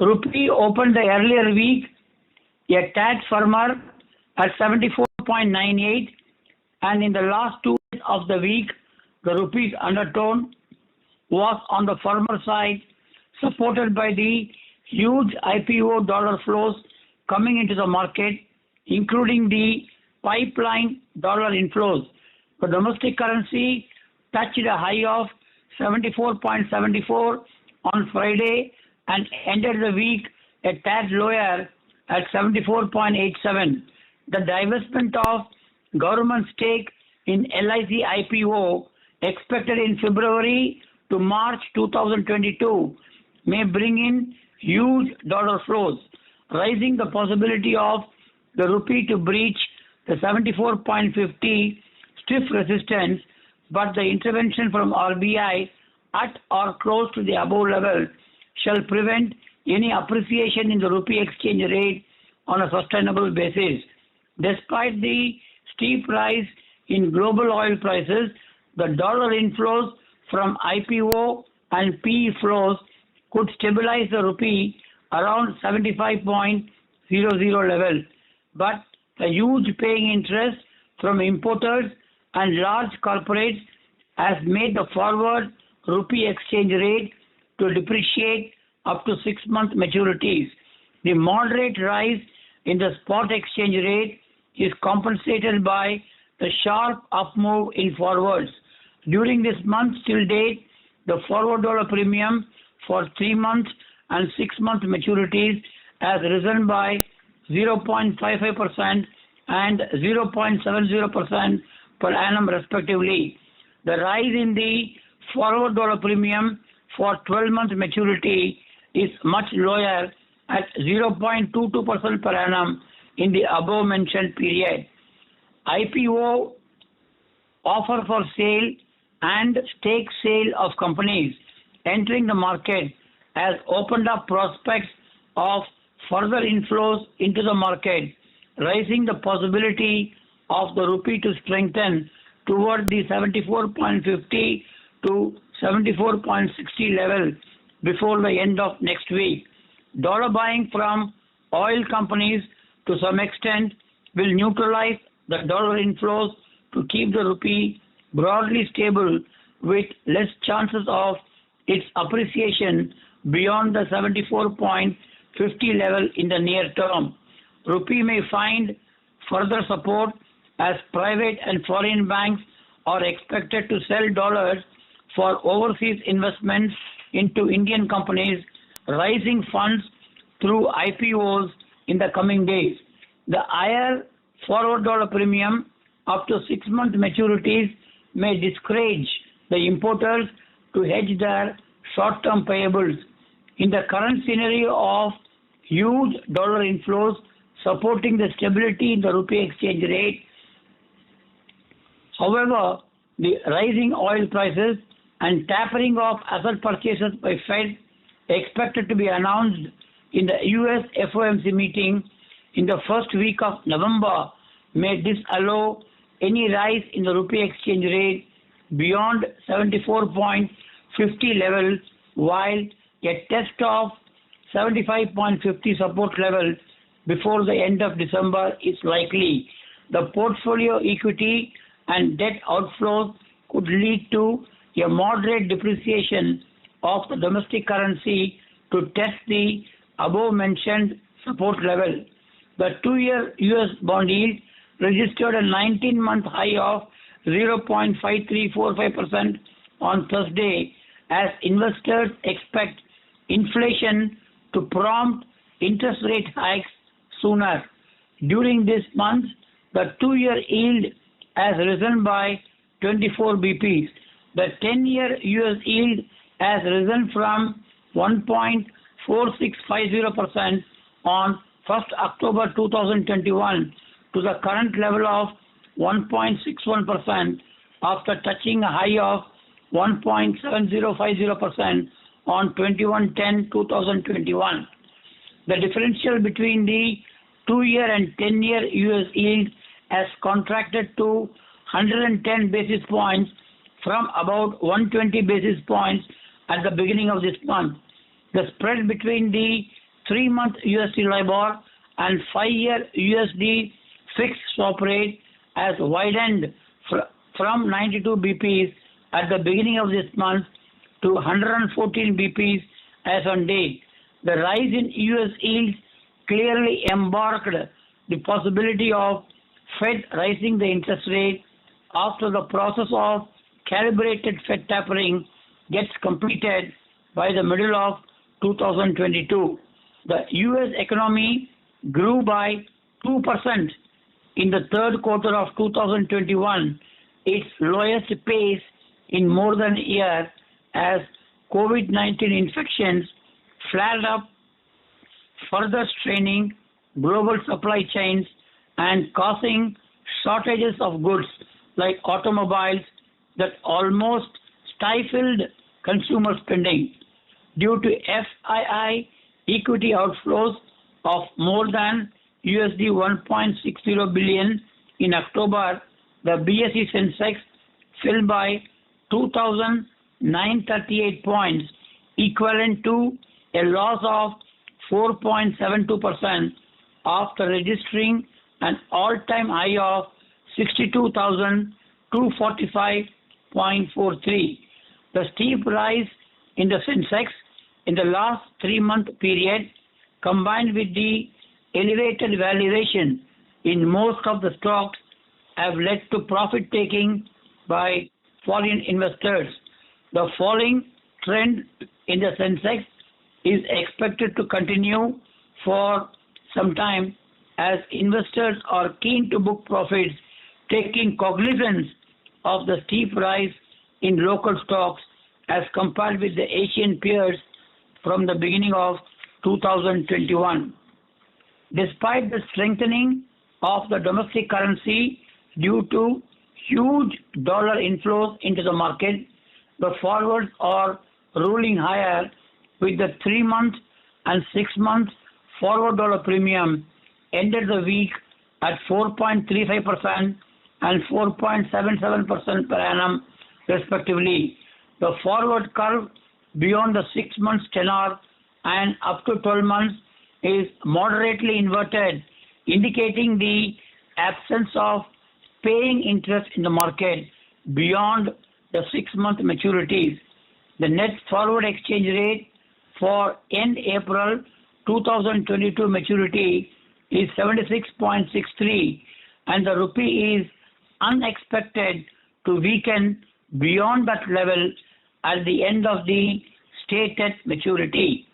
Rupee opened the earlier week a tad firmer at 74.98, and in the last 2 days of the week, the rupee's undertone was on the firmer side, supported by the huge IPO dollar flows coming into the market, including the pipeline dollar inflows. The domestic currency touched a high of 74.74 on Friday and ended the week a tad lower at 74.87. The divestment of government stake in LIC IPO expected in February to March 2022 may bring in huge dollar flows, raising the possibility of the rupee to breach the 74.50 stiff resistance, but the intervention from RBI at or close to the above level shall prevent any appreciation in the rupee exchange rate on a sustainable basis. Despite the steep rise in global oil prices, the dollar inflows from IPO and PE flows could stabilize the rupee around 75.00 level. But the huge paying interest from importers and large corporates has made the forward rupee exchange rate to depreciate up to 6-month maturities. The moderate rise in the spot exchange rate is compensated by the sharp upmove in forwards. During this month till date, the forward dollar premium for 3-month and 6-month maturities has risen by 0.55% and 0.70% per annum respectively. The rise in the forward dollar premium for 12-month maturity is much lower at 0.22% per annum in the above mentioned period. IPO, offer for sale and stake sale of companies entering the market, has opened up prospects of further inflows into the market, raising the possibility of the rupee to strengthen toward the 74.50 to 74.60 level before the end of next week. Dollar buying from oil companies to some extent will neutralize the dollar inflows to keep the rupee broadly stable with less chances of its appreciation beyond the 74.50 level in the near term. Rupee may find further support as private and foreign banks are expected to sell dollars for overseas investments into Indian companies, raising funds through IPOs in the coming days. The higher forward dollar premium up to 6-month maturities may discourage the importers to hedge their short-term payables. In the current scenario of huge dollar inflows supporting the stability in the rupee exchange rate, however, the rising oil prices and tapering of asset purchases by Fed expected to be announced in the US FOMC meeting in the first week of November may disallow any rise in the rupee exchange rate beyond 74.50 level, while a test of 75.50 support level before the end of December is likely. The portfolio equity and debt outflows could lead to a moderate depreciation of the domestic currency to test the above mentioned support level. The 2-year US bond yield registered a 19-month high of 0.5345% on Thursday as investors expect inflation to prompt interest rate hikes sooner. During this month, the 2-year yield has risen by 24 BPs. The 10-year US yield has risen from 1.4650% on 1st October 2021 to the current level of 1.61% after touching a high of 1.7050% on 21/10/2021. The differential between the 2-year and 10-year US yield has contracted to 110 basis points from about 120 basis points at the beginning of this month. The spread between the 3-month USD LIBOR and 5-year USD fixed swap rate has widened from 92 BPs at the beginning of this month to 114 BPs as on date. The rise in US yields clearly embarked the possibility of Fed raising the interest rate after the process of calibrated Fed tapering gets completed by the middle of 2022. The US economy grew by 2% in the third quarter of 2021, its lowest pace in more than a year, as COVID-19 infections flared up, further straining global supply chains and causing shortages of goods like automobiles that almost stifled consumer spending. Due to FII equity outflows of more than USD 1.60 billion in October, the BSE Sensex fell by 2,938 points, equivalent to a loss of 4.72% after registering an all-time high of 62,245.43. The steep rise in the Sensex in the last 3-month period, combined with the elevated valuation in most of the stocks, have led to profit-taking by foreign investors. The falling trend in the Sensex is expected to continue for some time as investors are keen to book profits, taking cognizance of the steep rise in local stocks as compared with the Asian peers from the beginning of 2021. Despite the strengthening of the domestic currency due to huge dollar inflows into the market, the forwards are ruling higher, with the 3-month and 6-month forward dollar premium ended the week at 4.35% and 4.77% per annum respectively. The forward curve beyond the 6 months tenor and up to 12 months is moderately inverted, indicating the absence of paying interest in the market beyond the 6-month maturities. The net forward exchange rate for end April 2022 maturity is 76.63, and the rupee is unexpected to weaken beyond that level at the end of the stated maturity.